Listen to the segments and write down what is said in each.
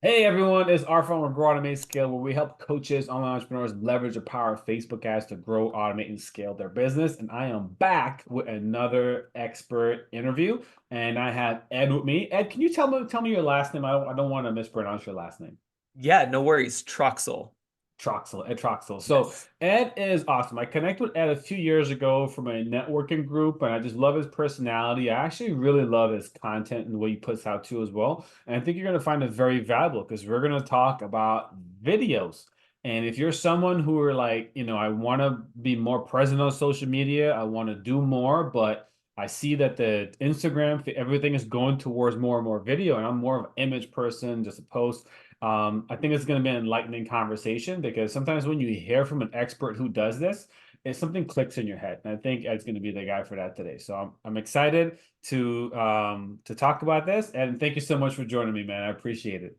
Hey everyone, it's Arfan with Grow Automate Scale, where we help coaches, online entrepreneurs leverage the power of Facebook ads to grow, automate, and scale their business. And I am back with another expert interview, and I have Ed with me. Ed, can you tell me your last name? I don't want to mispronounce your last name. Yeah, no worries. Troxell. Troxell, Ed Troxell. So Yes. Ed is awesome. I connected with Ed a few years ago from a networking group, and I just love his personality. I actually really love his content and the way he puts out too as well. And I think you're going to find it very valuable because we're going to talk about videos. And if you're someone who are like, I want to be more present on social media, I want to do more, but I see that the Instagram, everything is going towards more and more video, and I'm more of an image person, just a post. I think it's going to be an enlightening conversation because sometimes when you hear from an expert who does this, it something clicks in your head, and I think Ed's going to be the guy for that today. So I'm excited to talk about this, and thank you so much for joining me, man. I appreciate it.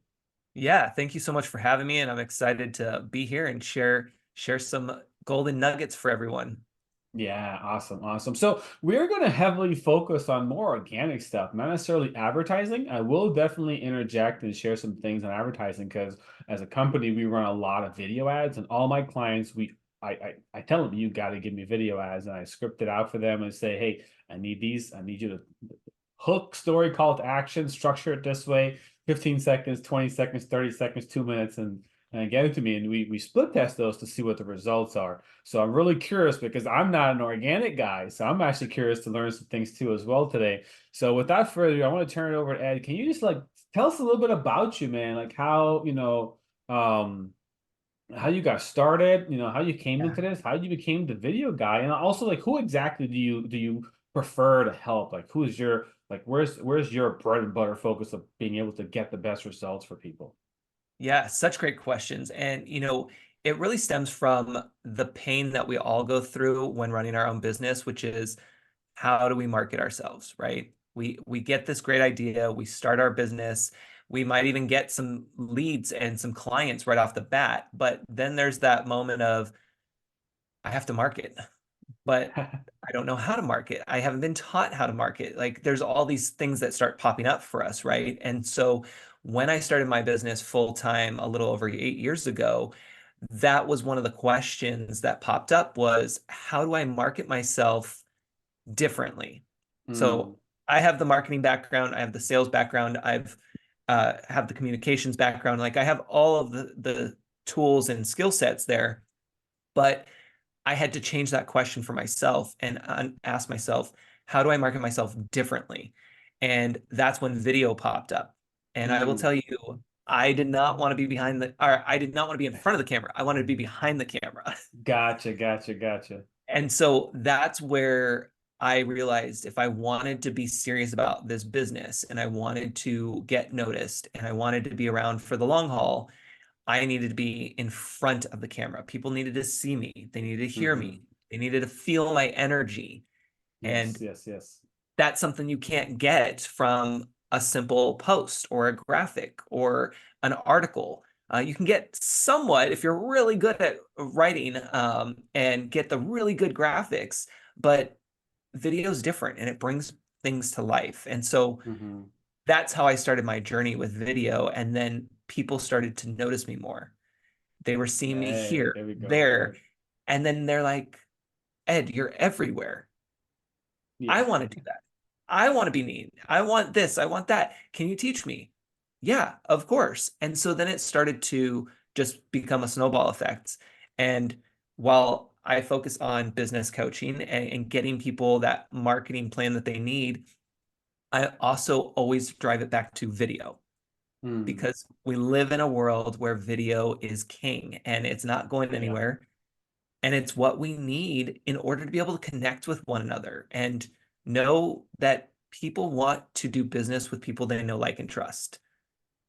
Yeah, thank you so much for having me, and I'm excited to be here and share some golden nuggets for everyone. Yeah, awesome, awesome. So we're going to heavily focus on more organic stuff, not necessarily advertising. I will definitely interject and share some things on advertising because as a company, we run a lot of video ads, and all my clients, I tell them you got to give me video ads, and I script it out for them and say, hey, I need these. I need you to hook, story, call to action, structure it this way, 15 seconds, 20 seconds, 30 seconds, 2 minutes, and get it to me. And we split test those to see what the results are. So I'm really curious because I'm not an organic guy. So I'm actually curious to learn some things too as well today. So without further ado, I want to turn it over to Ed. Can you just like tell us a little bit about you, man? Like how, how you got started, how you came Yeah. into this, how you became the video guy, and also like who exactly do you prefer to help? Like who's your like where's your bread and butter focus of being able to get the best results for people? Yeah, such great questions. And it really stems from the pain that we all go through when running our own business, which is how do we market ourselves, right? We get this great idea, we start our business, we might even get some leads and some clients right off the bat, but then there's that moment of I have to market, but I don't know how to market. I haven't been taught how to market. Like there's all these things that start popping up for us, right? And so when I started my business full time a little over 8 years ago, that was one of the questions that popped up was how do I market myself differently? Mm, So I have the marketing background, I have the sales background, I've have the communications background. Like I have all of the tools and skill sets there, but I had to change that question for myself and ask myself, how do I market myself differently? And that's when video popped up. And I will mm. tell you, I did not want to be or I did not want to be in front of the camera. I wanted to be behind the camera. Gotcha, gotcha, gotcha. And so that's where I realized if I wanted to be serious about this business and I wanted to get noticed and I wanted to be around for the long haul, I needed to be in front of the camera. People needed to see me, they needed to hear Hmm. me, they needed to feel my energy. Yes, And yes, yes. that's something you can't get from a simple post or a graphic or an article. You can get somewhat if you're really good at writing and get the really good graphics, but video is different and it brings things to life. And so Hmm. that's how I started my journey with video. And then people started to notice me more. They were seeing me Hey, here, there we go. there, and then they're like, Ed, you're everywhere. I Yeah. want to do that. I want to be neat. I want this. I want that. Can you teach me? Yeah, of course. And so then it started to just become a snowball effect. And while I focus on business coaching and getting people that marketing plan that they need, I also always drive it back to video Mm. because we live in a world where video is king and it's not going Yeah. anywhere. And it's what we need in order to be able to connect with one another and know that people want to do business with people they know, like, and trust.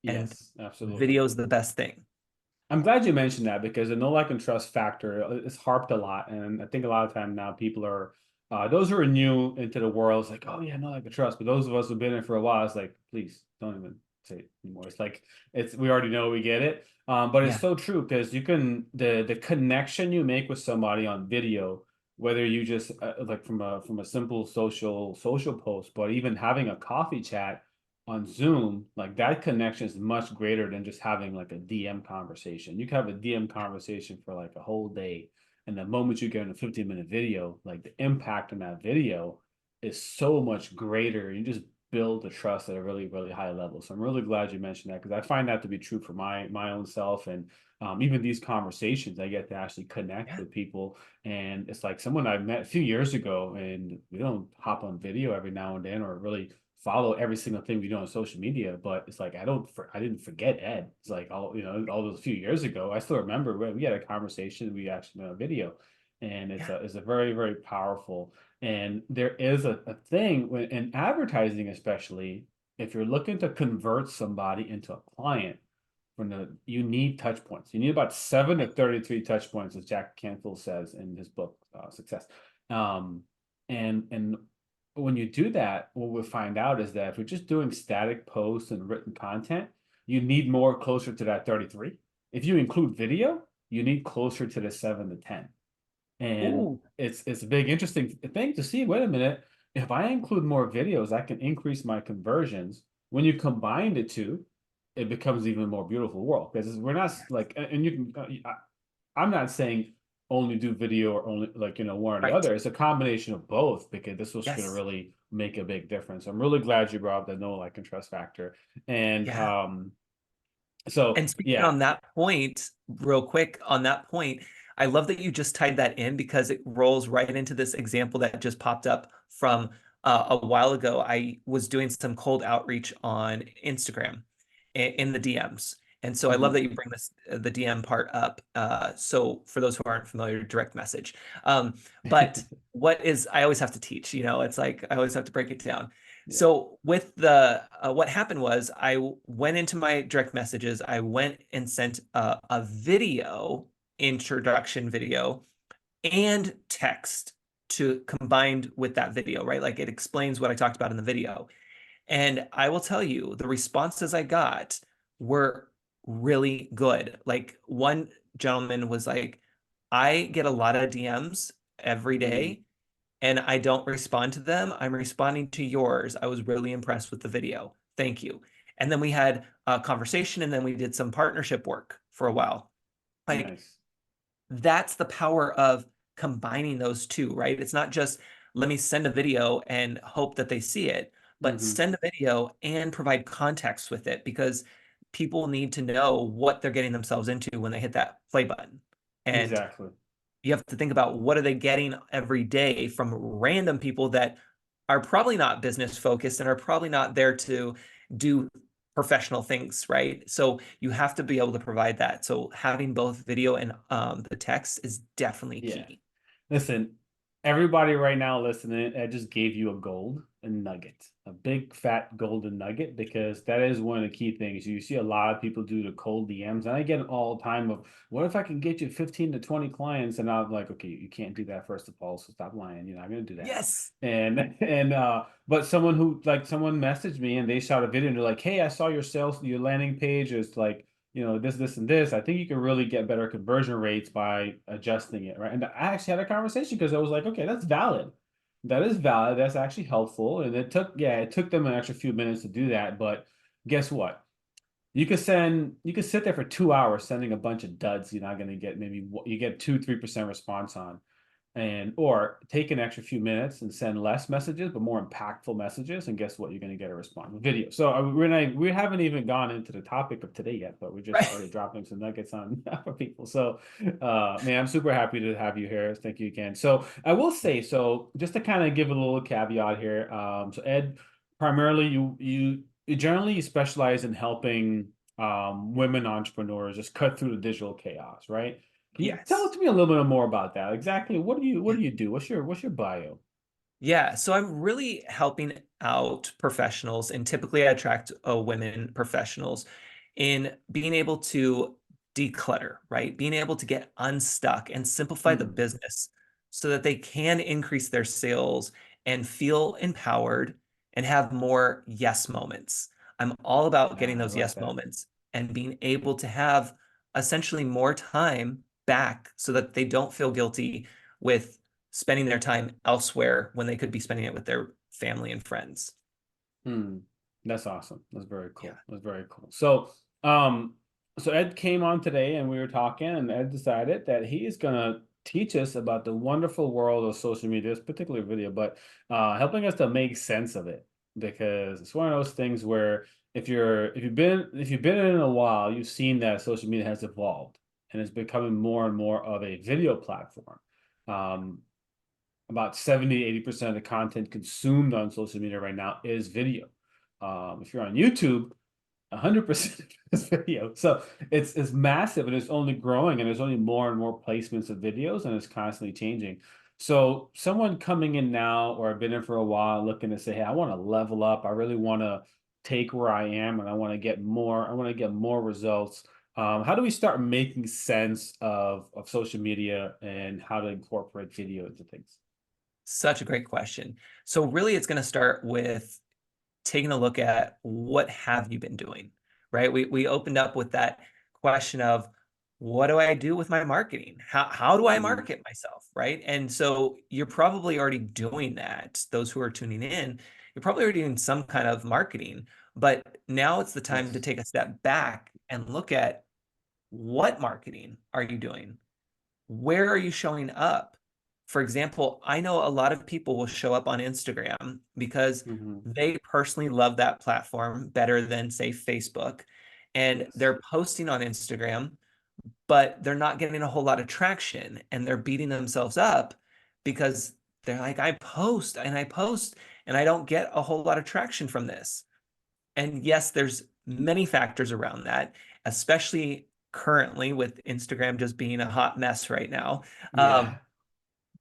And Yes, absolutely. video is the best thing. I'm glad you mentioned that because the no like and trust factor is harped a lot, and I think a lot of time now people are those who are new into the world. It's like, oh yeah, no like and trust, but those of us who've been in it for a while, it's like, please don't even say it anymore. It's like it's we already know we get it, but it's Yeah. so true because you can the connection you make with somebody on video, whether you just like from a simple social post, but even having a coffee chat. on Zoom, like that connection is much greater than just having like a DM conversation. You can have a DM conversation for like a whole day. And the moment you get in a 15-minute video, like the impact on that video is so much greater. You just build the trust at a really, really high level. So I'm really glad you mentioned that because I find that to be true for my own self. And even these conversations, I get to actually connect Yeah. with people. And it's like someone I met a few years ago, and we don't hop on video every now and then or really follow every single thing we do on social media, but it's like I didn't forget Ed. It's like all those few years ago. I still remember we had a conversation. We actually made a video, and Yeah. it's a very very powerful. And there is a thing when in advertising, especially if you're looking to convert somebody into a client. You need touch points. You need about 7 to 33 touch points, as Jack Canfield says in his book Success. Um, and when you do that, what we'll find out is that if you're just doing static posts and written content, you need more closer to that 33. If you include video, you need closer to the 7 to 10. And Ooh. it's a big interesting thing to see. Wait a minute, if I include more videos, I can increase my conversions. When you combine the two, it becomes even more beautiful world because we're not like, and you can I'm not saying only do video or only like one or the Right. other. It's a combination of both because this was going to Yes. really make a big difference. I'm really glad you brought up the no like and trust factor. And Yeah. so And speaking yeah. on that point, real quick on that point, I love that you just tied that in because it rolls right into this example that just popped up from a while ago. I was doing some cold outreach on Instagram in the DMs. And so I love Mhm. that you bring this the DM part up. So for those who aren't familiar, direct message. But what is I always have to teach, it's like I always have to break it down. Yeah. So with the what happened was went into my direct messages. I went and sent a video introduction video and text to combined with that video, right? Like it explains what I talked about in the video. And I will tell you, the responses I got were really good. Like one gentleman was like, I get a lot of DMs every Mm, day and I don't respond to them. I'm responding to yours. I was really impressed with the video. Thank you. And then we had a conversation and then we did some partnership work for a while. Like nice. that's the power of combining those two, right? It's not just let me send a video and hope that they see it, but Hmm. send a video and provide context with it because people need to know what they're getting themselves into when they hit that play button. And Exactly. you have to think about what are they getting every day from random people that are probably not business focused and are probably not there to do professional things, right? So you have to be able to provide that. So having both video and the text is definitely Yeah. key. Listen, everybody right now listening, I just gave you a nugget, a big fat golden nugget, because that is one of the key things. You see a lot of people do the cold DMs, and I get it all the time of, what if I can get you 15 to 20 clients? And I'm like, okay, you can't do that first of all, so stop lying. You're not gonna do that. Yes. But someone messaged me and they shot a video and they're like, hey, I saw your landing page is like this, and this. I think you can really get better conversion rates by adjusting it, right? And I actually had a conversation because I was like, okay, that's valid. That is valid. That's actually helpful. And it took them an extra few minutes to do that. But guess what? You could sit there for 2 hours sending a bunch of duds. You're not going to get you get 2, 3% response on or take an extra few minutes and send less messages but more impactful messages, and guess what, you're going to get a response with video. So we haven't even gone into the topic of today yet, but we're just Right. already dropping some nuggets on for people. So man, I'm super happy to have you here. Thank you again. So I will say, so just to kind of give a little caveat here, so Ed, primarily you generally specialize in helping women entrepreneurs just cut through the digital chaos, right? Can you tell Yes. to me a little bit more about that? Exactly. What do you do? What's your bio? Yeah, so I'm really helping out professionals, and typically I attract women professionals in being able to declutter, right? Being able to get unstuck and simplify the Hmm. business so that they can increase their sales and feel empowered and have more yes moments. I'm all about getting I those like yes that. moments and being able to have essentially more time back so that they don't feel guilty with spending their time elsewhere when they could be spending it with their family and friends. Hmm. That's awesome. That's very Yeah. cool. That's very cool. Um, so Ed came on today and we were talking, and Ed decided that he is gonna teach us about the wonderful world of social media, this particular video, but helping us to make sense of it because it's one of those things where if you've been in it a while, you've seen that social media has evolved and it's becoming more and more of a video platform. Um, about 70 to 80% of the content consumed on social media right now is video. If you're on YouTube, 100% is video. So it's massive and it's only growing and there's only more and more placements of videos and it's constantly changing. So someone coming in now or I've been in for a while looking to say, hey, I want to level up. I really want to take where I am and I want to get more, I want to get more results. How do we start making sense of social media and how to incorporate video into things? Such a great question. So really it's going to start with taking a look at what have you been doing, right? We opened up with that question of what do I do with my marketing? How do I Mhm. market myself, right? And so you're probably already doing that. Those who are tuning in, you're probably already doing some kind of marketing, but now it's the time to Yes. take a step back and look at what marketing are you doing? Where are you showing up? For example, I know a lot of people will show up on Instagram because Mhm. they personally love that platform better than, say, Facebook. And Yes. they're posting on Instagram, but they're not getting a whole lot of traction and they're beating themselves up because they're like, I post and I don't get a whole lot of traction from this. And yes, there's many factors around that, especially currently with Instagram just being a hot mess right now. Yeah. Um,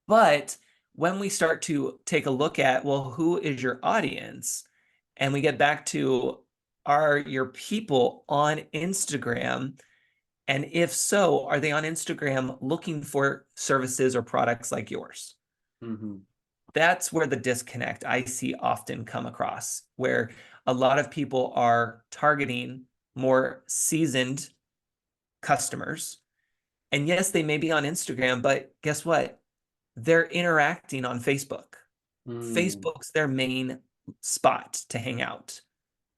but when we start to take a look at, well, who is your audience? And we get back to, are your people on Instagram? And if so, are they on Instagram looking for services or products like yours? Mhm. That's where the disconnect I see often come across, where a lot of people are targeting more seasoned customers. And yes, they may be on Instagram, but guess what? They're interacting on Facebook. Mm. Facebook's their main spot to hang out.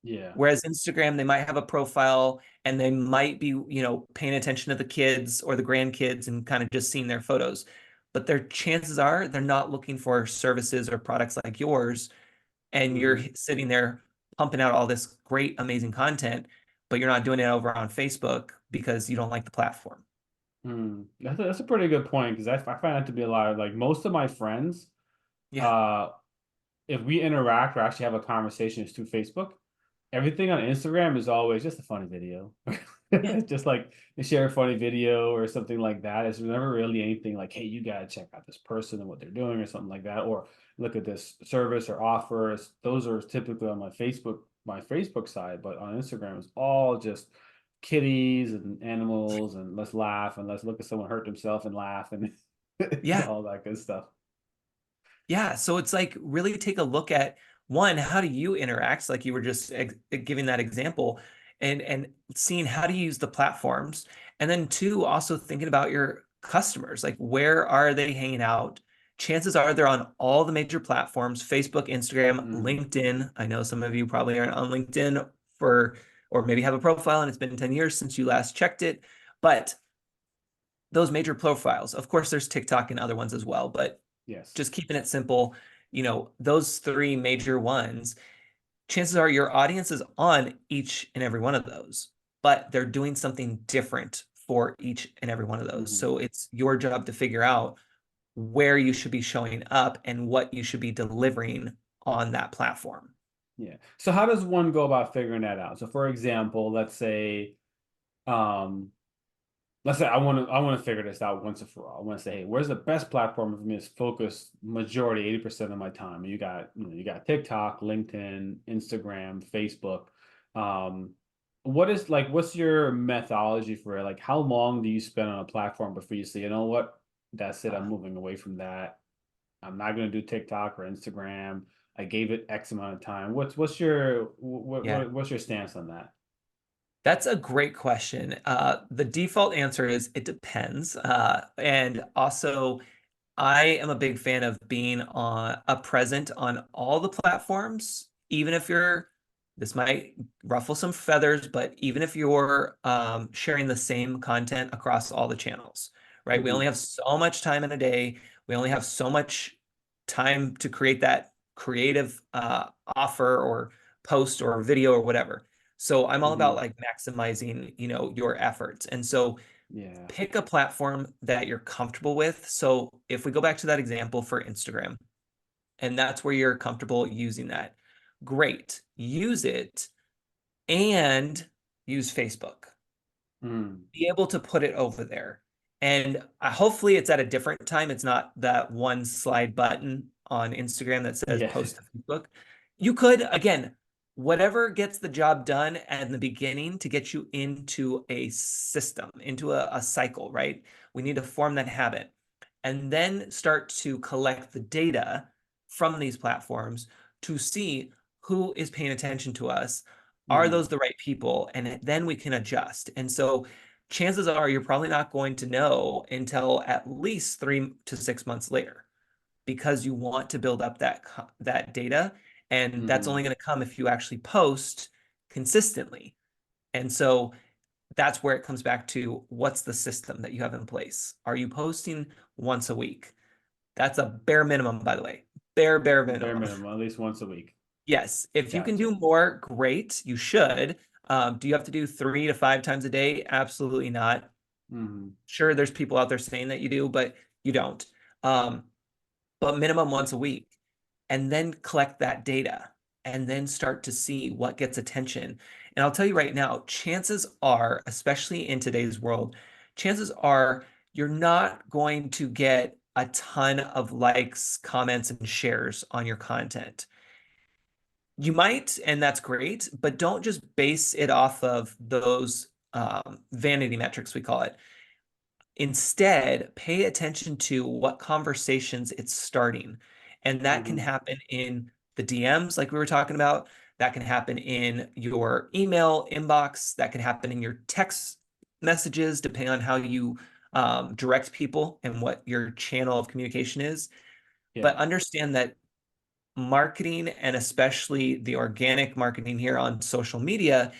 Yeah. Whereas Instagram, they might have a profile and they might be, paying attention to the kids or the grandkids and kind of just seeing their photos. But their chances are they're not looking for services or products like yours. And you're Mhm. sitting there pumping out all this great, amazing content, but you're not doing it over on Facebook because you don't like the platform. Mm. That's a pretty good point because I find that to be a lot of like most of my friends, Yeah. uh, if we interact or actually have a conversation, it's through Facebook. Everything on Instagram is always just a funny video. Yeah. Just like they share a funny video or something like that. It's never really anything like, hey, you gotta check out this person and what they're doing or something like that, or look at this service or offers. Those are typically on my Facebook side, but on Instagram it's all just kitties and animals and let's laugh and let's look at someone hurt themselves and laugh and it's Yeah. all that good stuff. Yeah, so it's like really take a look at one, how do you interact? Like you were just giving that example, and seeing how do you use the platforms, and then two, also thinking about your customers, like where are they hanging out? Chances are they're on all the major platforms: Facebook, Instagram, Mhm. LinkedIn. I know some of you probably aren't on LinkedIn for, or maybe have a profile and it's been 10 years since you last checked it, but those major profiles. Of course, there's TikTok and other ones as well, but Yes. just keeping it simple, those three major ones, chances are your audience is on each and every one of those, but they're doing something different for each and every one of those. Mhm. So it's your job to figure out where you should be showing up and what you should be delivering on that platform. Yeah. So how does one go about figuring that out? So for example, um, let's say I want to figure this out once and for all. I want to say, hey, where's the best platform for me to focus majority, 80% of my time? And you got TikTok, LinkedIn, Instagram, Facebook. Um, what's your methodology for it? Like how long do you spend on a platform before you say, you know what? That's it, I'm Uh, moving away from that. I'm not going to do TikTok or Instagram. I gave it X amount of time. yeah. What's your stance on that? That's a great question. The default answer is it depends. And also, I am a big fan of being on a present on all the platforms, even if you're This might ruffle some feathers, but even if you're sharing the same content across all the channels, right? We only Mhm. have so much time in a day. We only have so much time to create that creative offer or post or video or whatever. So I'm all about Mhm. like maximizing, your efforts. And so Yeah. pick a platform that you're comfortable with. So if we go back to that example for Instagram, and that's where you're comfortable using that, great. Use it and use Facebook. Mm. Be able to put it over there. And hopefully it's at a different time. It's not that one slide button on Instagram that says Yeah. post to Facebook. You could, again, whatever gets the job done at the beginning to get you into a system, into a cycle, right? We need to form that habit and then start to collect the data from these platforms to see who is paying attention to us. Are Mhm. those the right people? And then we can adjust. And so chances are you're probably not going to know until at least 3 to 6 months later because you want to build up that data. And that's only Mhm. going to come if you actually post consistently. And so that's where it comes back to what's the system that you have in place? Are you posting once a week? That's a bare minimum, by the way. Bare Bare minimum. minimum, at least once a week. Yes. If you can Gotcha. do more, great. You should. Do you have to do 3 to 5 times a day? Absolutely not. Mhm. Sure, there's people out there saying that you do, but you don't. Um, but minimum Yeah. once a week, and then collect that data and then start to see what gets attention. And I'll tell you right now, chances are, especially in today's world, chances are you're not going to get a ton of likes, comments, and shares on your content. You might, and that's great, but don't just base it off of those vanity metrics, we call it. Instead, pay attention to what conversations it's starting. And that can Mhm. happen in the DMs, like we were talking about. That can happen in your email inbox. That can happen in your text messages, depending on how you direct people and what your channel of communication is. Yeah. But understand that marketing, and especially the organic marketing here on social media,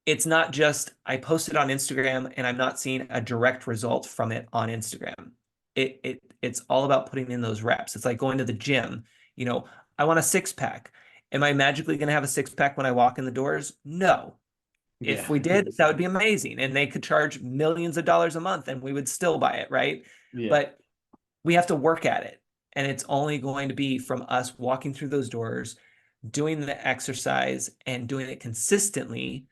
it's not just I posted on Instagram and I'm not seeing a direct result from it on Instagram. It's all about putting in those reps. It's like going to the gym. You know, I want a six pack. Am I magically going to have a six pack when I walk in the doors? No. Yeah. If we did, that would be amazing. And they could charge millions of dollars a month and we would still buy it, right? Yeah. But we have to work at it. And it's only going to be from us walking through those doors, doing the exercise and doing it consistently,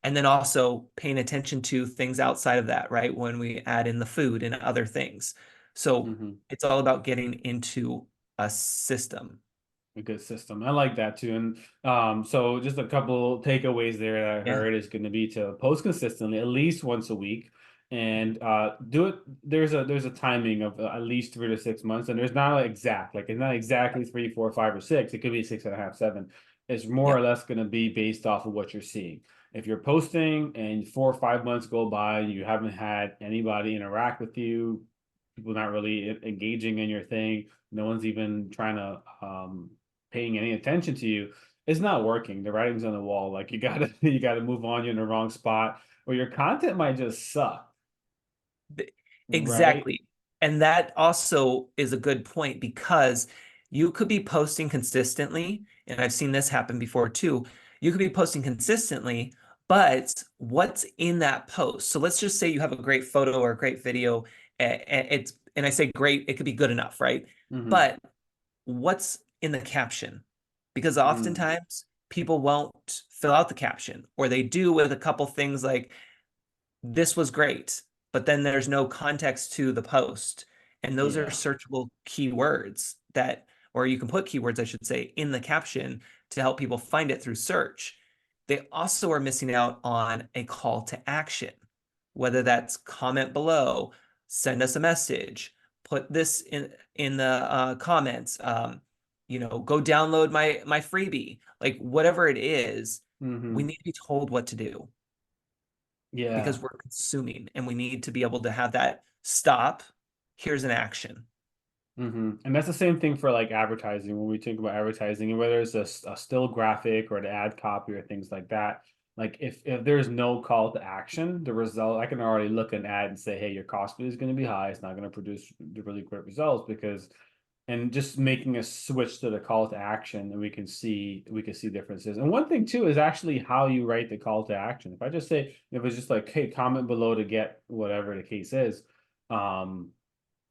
and then also paying attention to things outside of that, right? When we add in the food and other things. So Mhm. it's all about getting into a system. A good system. I like that too. And so just a couple takeaways there that I Yeah. heard is going to be to post consistently, at least once a week, and do it. There's a timing of at least 3 to 6 months, and there's not exact. Like it's not exactly 3, 4, 5, or 6. It could be 6.5, 7. It's more or Yep. less going to be based off of what you're seeing. If you're posting and 4 or 5 months go by and you haven't had anybody interact with you, people not really engaging in your thing, no one's even trying to paying any attention to you, it's not working. The writing's on the wall. Like you gotta you gotta move on. You're in the wrong spot, or your content might just suck, right? Exactly. And that also is a good point because you could be posting consistently, and I've seen this happen before too. You could be posting consistently, but what's in that post? So let's just say you have a great photo or a great video, and I say great, it could be good enough, right? Mm-hmm. But what's in the caption? Because Mm. oftentimes people won't fill out the caption, or they do with a couple things like this was great, but then there's no context to the post. And those are Yeah. searchable keywords that, or you can put keywords, I should say, in the caption to help people find it through search. They also are missing out on a call to action, whether that's comment below, send us a message, put this in the comments, go download my freebie, like whatever it is, we Mm-hmm. need to be told what to do Yeah. because we're consuming and we need to be able to have that stop. Here's an action. And that's the same thing for like advertising. When we think about advertising, and whether it's a still graphic or an ad copy or things like that, like if there's no call to action, the result, I can already look at an ad and say, hey, your cost is going to be high. It's not going to produce the really great results because, and just making a switch to the call to action, and we can see differences. And one thing too is actually how you write the call to action. If I just say, if it's just like, hey, comment below to get whatever the case is, um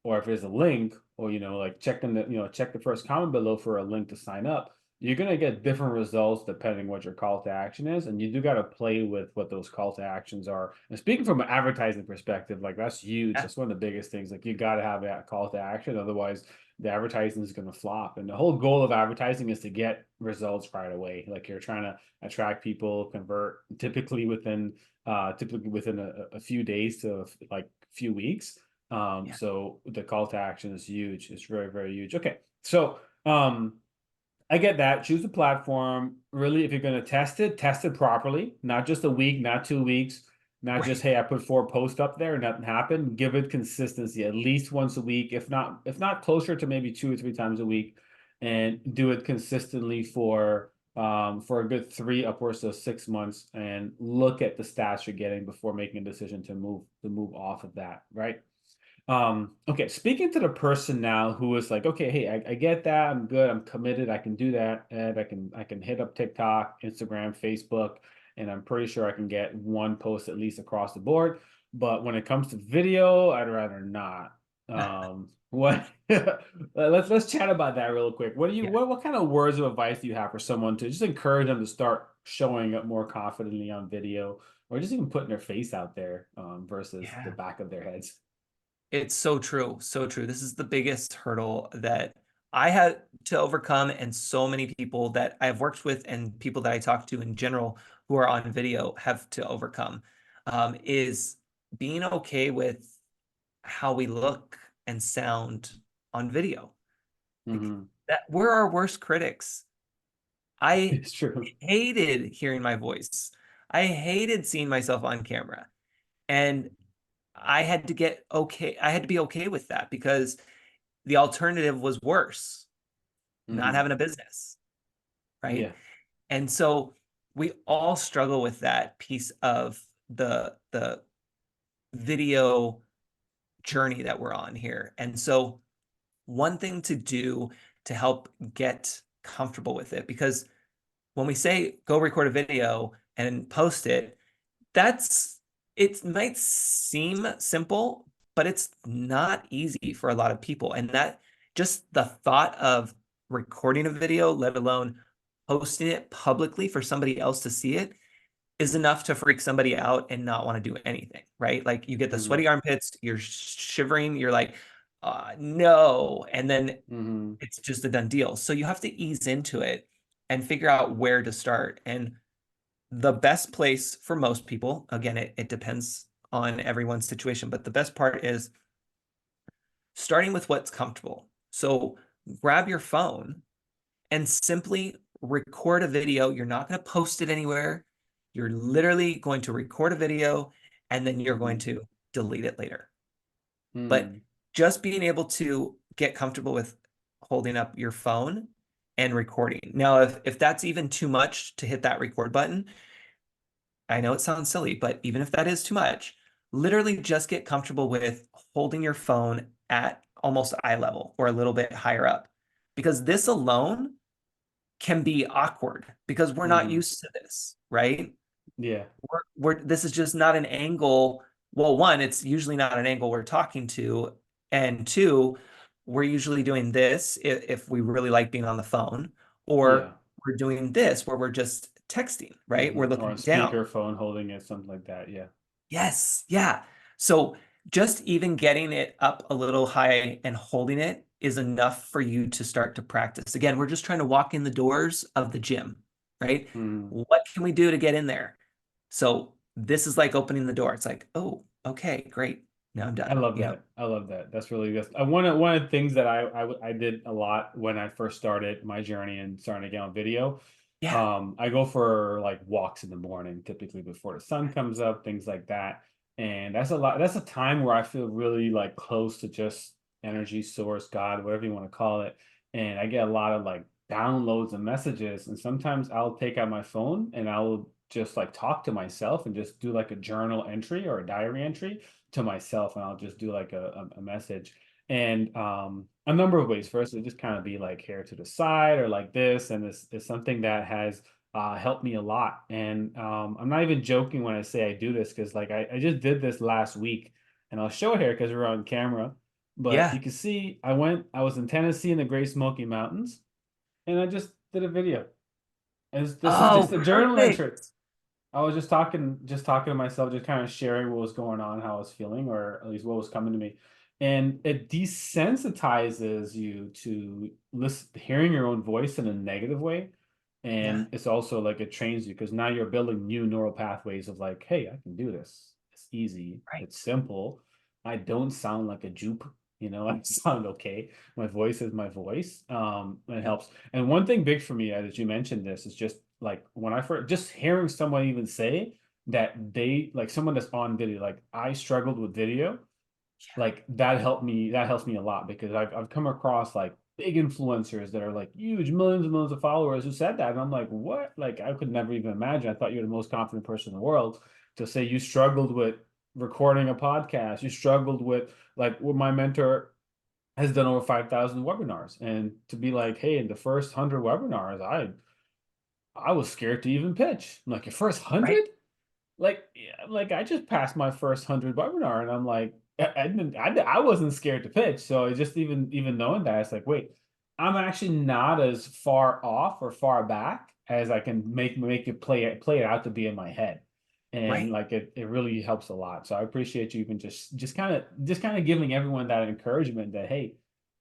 or if there's a link, or like check the first comment below for a link to sign up, you're going to get different results depending what your call to action is, and you do got to play with what those call to actions are. And speaking from an advertising perspective, like that's huge. Yeah. That's one of the biggest things. Like you got to have that call to action, otherwise the advertising is going to flop. And the whole goal of advertising is to get results right away. Like you're trying to attract people, convert typically within a few days to like few weeks. Yeah. So the call to action is huge. It's very, very huge. Okay. So I get that. Choose the platform. Really, if you're going to test it properly, not just a week, not 2 weeks, not just, Right. hey, I put 4 posts up there and nothing happened. Give it consistency at least once a week, if not closer to maybe 2 or 3 times a week, and do it consistently for a good 3 upwards of 6 months, and look at the stats you're getting before making a decision to move off of that, right? Okay, speaking to the person now who is like, okay, hey, I get that, I'm good, I'm committed, I can do that, and I can hit up TikTok, Instagram, Facebook, and I'm pretty sure I can get one post at least across the board. But when it comes to video, I'd rather not. What let's chat about that real quick. What do you Yeah. what kind of words of advice do you have for someone to just encourage them to start showing up more confidently on video, or just even putting their face out there, versus the Yeah. back of their heads? It's so true. So true. This is the biggest hurdle that I had to overcome, and so many people that I've worked with and people that I talk to in general who are on video have to overcome, is being okay with how we look and sound on video. Like Hmm. that, we're our worst critics. I It's true. hated hearing my voice. I hated seeing myself on camera. And I had to be okay with that because the alternative was worse, not Hmm. having a business, right? Yeah. And so we all struggle with that piece of the video journey that we're on here. And so one thing to do to help get comfortable with it, because when we say go record a video and post it, that's it might seem simple, but it's not easy for a lot of people. And that just the thought of recording a video, let alone posting it publicly for somebody else to see it, is enough to freak somebody out and not want to do anything, right? Like you get the Hmm. sweaty armpits, you're shivering, you're like, no. And then Hmm. it's just a done deal. So you have to ease into it and figure out where to start. And the best place for most people, again, it depends on everyone's situation, but the best part is starting with what's comfortable. So grab your phone and simply record a video. You're not going to post it anywhere. You're literally going to record a video and then you're going Hmm. to delete it later. But Hmm. just being able to get comfortable with holding up your phone and recording. Now, if that's even too much to hit that record button, I know it sounds silly, but even if that is too much, literally just get comfortable with holding your phone at almost eye level or a little bit higher up, because this alone can be awkward because we're not Hmm. used to this, right? Yeah. This is just not an angle. Well, one, it's usually not an angle we're talking to, and two, we're usually doing this if we really like being on the phone, Yeah. or we're doing this where we're just texting, right? We're Or looking a down. speaker phone holding it, something like that. Yeah. Yes, yeah. So just even getting it up a little high and holding it is enough for you to start to practice. Again, we're just trying to walk in the doors of the gym, right? Hmm. What can we do to get in there? So this is like opening the door. It's like, oh, okay, great. Now I'm I done. love You know? that. I love that. That's really good. One of the things that I did a lot when I first started my journey and starting to get on video. Yeah. I go for like walks in the morning, typically before the sun comes up, things like that. And that's a lot. That's a time where I feel really like close to just energy source, God, whatever you want to call it. And I get a lot of like downloads and messages. And sometimes I'll take out my phone and I'll just like talk to myself and just do like a journal entry or a diary entry to myself. And I'll just do like a message. And a number of ways. First, it just kind of be like hair to the side or like this. And this is something that has helped me a lot. And I'm not even joking when I say I do this because like I just did this last week and I'll show it here because we're on camera. But Yeah. you can see I was in Tennessee in the Great Smoky Mountains and I just did a video. And this is Oh, just a journal entry. perfect. I was just talking to myself, just kind of sharing what was going on, how I was feeling, or at least what was coming to me. And it desensitizes you to listen, hearing your own voice in a negative way. Yeah. And it's also like it trains you because now you're building new neural pathways of like, hey, I can do this. It's easy. Right. It's simple. I don't sound like a jupe. I sound okay. My voice is my voice. It Yep. helps. And one thing big for me, as you mentioned this, is just like when I first just hearing someone even say that they like someone that's on video, like I struggled with video, like that helps me a lot because I've come across like big influencers that are like huge millions and millions of followers who said that and I'm like what, like I could never even imagine. I thought you were the most confident person in the world to say you struggled with recording a podcast, you struggled with like what my mentor has done over 5,000 webinars, and to be like, hey, in the first 100 webinars I was scared to even pitch. I'm like, your first Right. 100? Like, yeah, like I just passed my first 100 webinar, and I'm like, I wasn't scared to pitch. So it just even knowing that, it's like, wait, I'm actually not as far off or far back as I can make it play it out to be in my head, and Right. like it really helps a lot. So I appreciate you even just kind of giving everyone that encouragement that hey,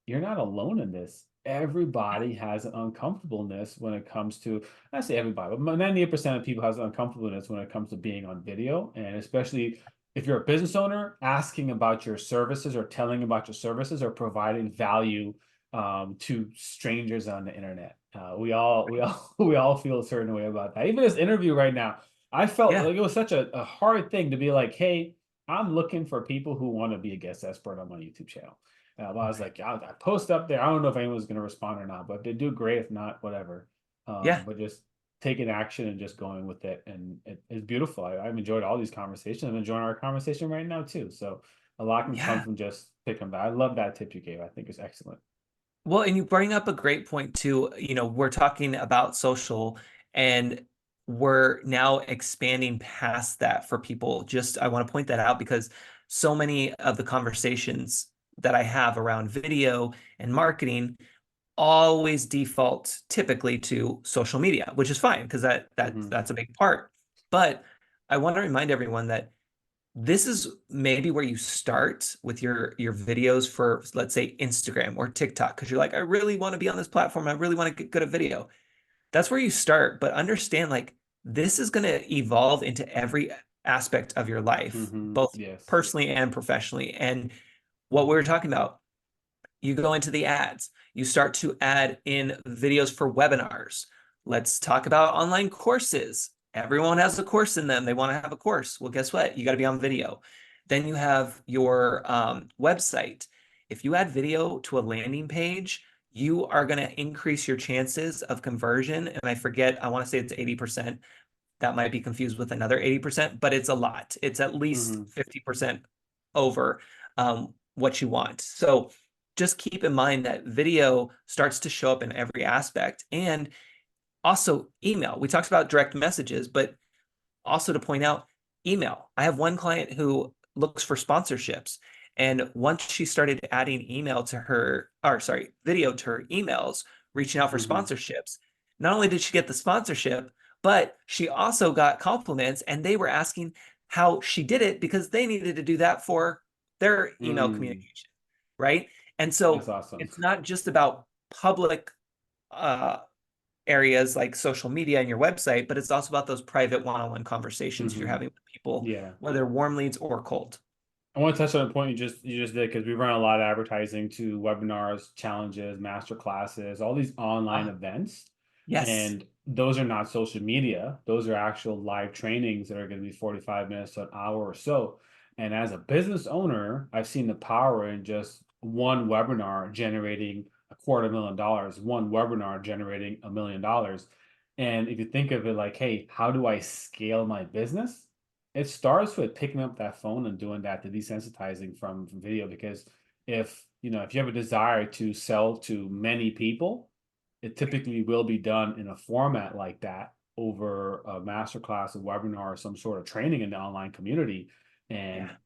you're not alone in this. Everybody has an uncomfortableness when it comes to, I say everybody, but 98% of people has uncomfortableness when it comes to being on video. And especially if you're a business owner, asking about your services or telling about your services or providing value to strangers on the internet. We all feel a certain way about that. Even this interview right now, I felt Yeah. like it was such a hard thing to be like, hey, I'm looking for people who want to be a guest expert on my YouTube channel. But I was like, I post up there. I don't know if anyone's going to respond or not, but if they do, great. If not, whatever. Yeah. But just taking action and just going with it. And it's beautiful. I've enjoyed all these conversations. I'm enjoying our conversation right now too. So a lot can come Yeah. from just picking that. I love that tip you gave. I think it's excellent. Well, and you bring up a great point too. We're talking about social and we're now expanding past that for people. Just I want to point that out because so many of the conversations that I have around video and marketing always default typically to social media, which is fine because Hmm. that's a big part. But I want to remind everyone that this is maybe where you start with your videos for, let's say, Instagram or TikTok, because you're like, I really want to be on this platform. I really want to get good at video. That's where you start, but understand like this is going to evolve into every aspect of your life, Hmm. both Yes. personally and professionally. And what we were talking about, you go into the ads, you start to add in videos for webinars. Let's talk about online courses. Everyone has a course in them. They want to have a course. Well, guess what? You got to be on video. Then you have your website. If you add video to a landing page, you are going to increase your chances of conversion. And I forget, I want to say it's 80%. That might be confused with another 80%, but it's a lot. It's at least Hmm. 50% over what you want. So just keep in mind that video starts to show up in every aspect. And also email. We talked about direct messages, but also to point out email. I have one client who looks for sponsorships. And once she started adding email to her, or sorry, video to her emails, reaching out for Hmm. sponsorships, not only did she get the sponsorship, but she also got compliments and they were asking how she did it because they needed to do that for their email Mm. communication, right? And That's so awesome. it's not just about public uh, areas like social media and your website, but it's also about those private one-on-one conversations you're Hmm. having with people, Yeah. whether warm leads or cold. I want to touch on a point you just did because we run a lot of advertising to webinars, challenges, master classes, all these online Ah, events. yes. And those are not social media. Those are actual live trainings that are going to be 45 minutes to an hour or so. And as a business owner, I've seen the power in just one webinar generating $250,000, one webinar generating $1 million. And if you think of it like, hey, how do I scale my business? It starts with picking up that phone and doing that, the desensitizing from video. Because if you have a desire to sell to many people, it typically will be done in a format like that over a masterclass, a webinar, or some sort of training in the online community. And Yeah.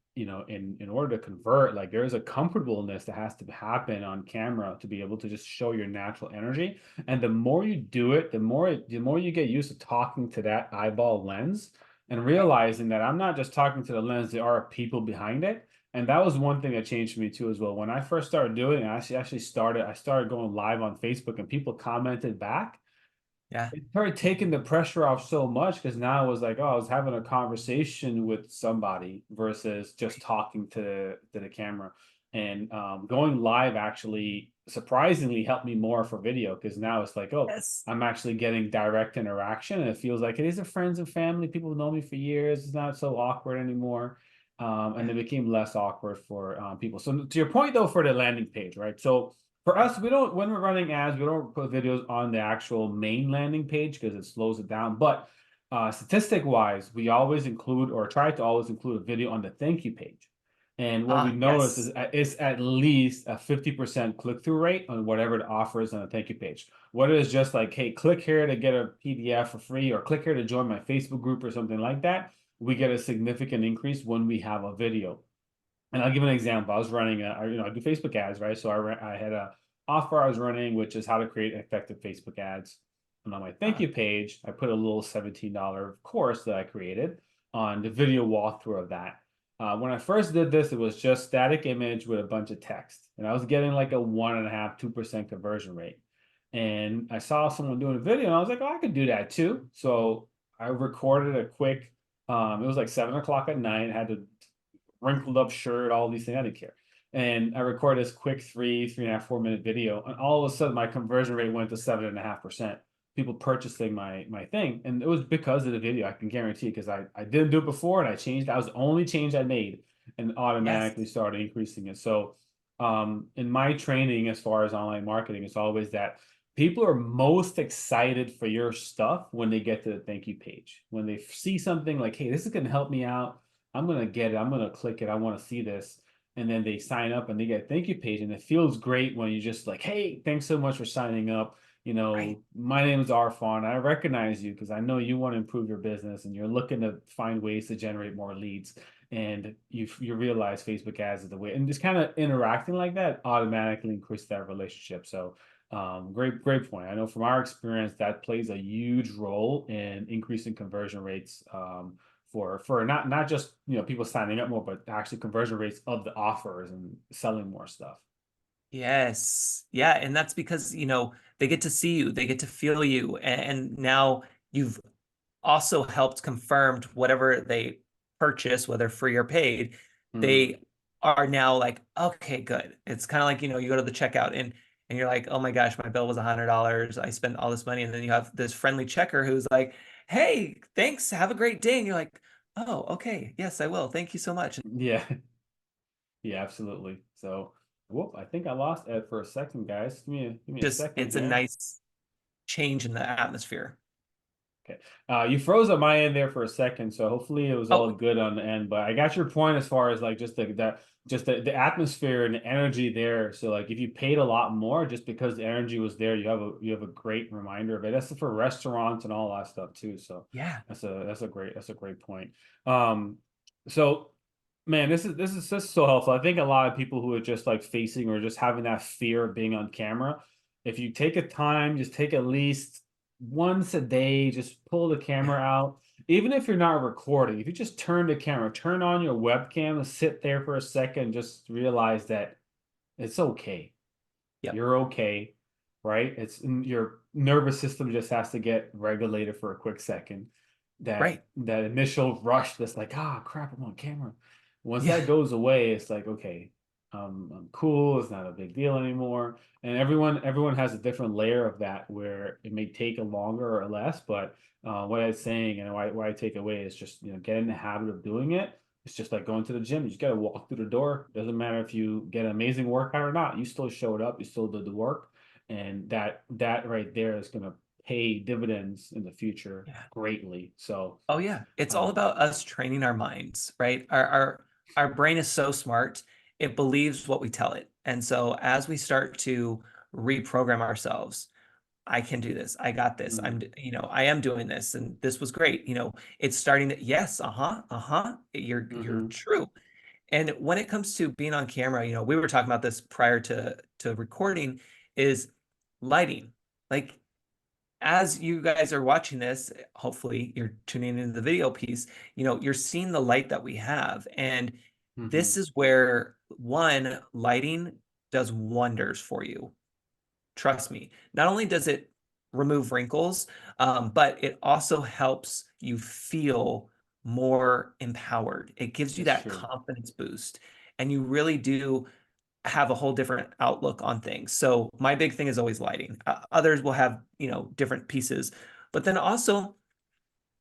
in order to convert, like there's a comfortableness that has to happen on camera to be able to just show your natural energy. And the more you do it, the more you get used to talking to that eyeball lens and Right. realizing that I'm not just talking to the lens, there are people behind it. And that was one thing that changed for me too as well. When I first started doing it, I started going live on Facebook and people commented back. Yeah. It started taking the pressure off so much because now it was like, oh, I was having a conversation with somebody versus just Right. talking to the camera. And going live actually surprisingly helped me more for video because now it's like, oh, Yes. I'm actually getting direct interaction and it feels like it is a friends and family. People know me for years. It's not so awkward anymore. And Yeah. it became less awkward for people. So to your point though, for the landing page, right? So for Right. us, we don't when we're running ads, we don't put videos on the actual main landing page because it slows it down. But statistic wise, we always include or try to always include a video on the thank you page. And what we Ah, notice is yes. it's at least a 50% click-through rate on whatever it offers on a thank you page. Whether it's just like, hey, click here to get a PDF for free, or click here to join my Facebook group or something like that, we get a significant increase when we have a video. And I'll give an example. I was running I do Facebook ads, right? So I had a offer I was running, which is how to create effective Facebook ads. And on my thank Ah, you page, I put a little $17 course that I created on the video walkthrough of that. When I first did this, it was just static image with a bunch of text, and I was getting like a 1.5, 2% conversion rate. And I saw someone doing a video, and I was like, oh, I could do that too. So I recorded a quick. It was like 7 o'clock at night. I had to wrinkled up shirt, all these things. I didn't care. And I recorded this quick 3.5, 4 minute video. And all of a sudden my conversion rate went to 7.5%. People purchasing my thing. And it was because of the video, I can guarantee, because I didn't do it before and I changed. That was the only change I made and yes. automatically started increasing it. So in my training as far as online marketing, it's always that people are most excited for your stuff when they get to the thank you page. When they see something like, hey, this is gonna help me out. I'm gonna get it. I'm gonna click it. I want to see this. And then they sign up and they get a thank you page. And it feels great when you just like, hey, thanks so much for signing up. Right. My name is Arfan. I recognize you because I know you want to improve your business and you're looking to find ways to generate more leads. And you realize Facebook ads is the way. And just kind of interacting like that automatically increase that relationship. So great point. I know from our experience that plays a huge role in increasing conversion rates for not just people signing up more, but actually conversion rates of the offers and selling more stuff. Yes. Yeah. And that's because, they get to see you, they get to feel you. And now you've also helped confirmed whatever they purchase, whether free or paid, Mm. they are now like, okay, good. It's kind of like, you go to the checkout and you're like, oh my gosh, my bill was $100. I spent all this money. And then you have this friendly checker who's like, hey, thanks. Have a great day. And you're like, oh, okay. Yes, I will. Thank you so much. Yeah, yeah, absolutely. So, whoop, I think I lost Ed for a second, guys. Give me a Just, second it's a here. nice change in the atmosphere. Okay. You froze on my end there for a second, so hopefully it was all Oh, good on the end. But I got your point as far as like just the atmosphere and the energy there. So like if you paid a lot more just because the energy was there, you have a great reminder of it. That's for restaurants and all that stuff too. So yeah. that's a great point. Um, so man, this is just so helpful. I think a lot of people who are just like facing or just having that fear of being on camera, if you take a time, just take at least once a day, just pull the Yeah. camera out. Even if you're not recording, if you just turn the camera, turn on your webcam and sit there for a second, just realize that it's okay. Yep. You're okay, right? Your nervous system just has to get regulated for a quick second. That Right. that initial rush that's like, ah, crap, I'm on camera. Once Yeah. that goes away, it's like, okay, I'm cool. It's not a big deal anymore. And everyone has a different layer of that where it may take a longer or less. But what I'm saying and why I take away is just get in the habit of doing it. It's just like going to the gym. You just got to walk through the door. Doesn't matter if you get an amazing workout or not. You still showed up. You still did the work, and that right there is going to pay dividends in the future Yeah. greatly. So, Oh yeah. It's all um, about us training our minds, right? Our brain is so smart, it believes what we tell it. And so as we start to reprogram ourselves, I can do this. I got this. mhm, I am doing this and this was great. It's starting to, yes, you're mhm, true. And when it comes to being on camera, we were talking about this prior to recording, is lighting. Like, as you guys are watching this, hopefully you're tuning into the video piece, you're seeing the light that we have. And this mhm. is where one, lighting does wonders for you. Trust me. Not only does it remove wrinkles, but it also helps you feel more empowered. It gives you It's that true. confidence boost, and you really do have a whole different outlook on things. So my big thing is always lighting. Others will have, different pieces, but then also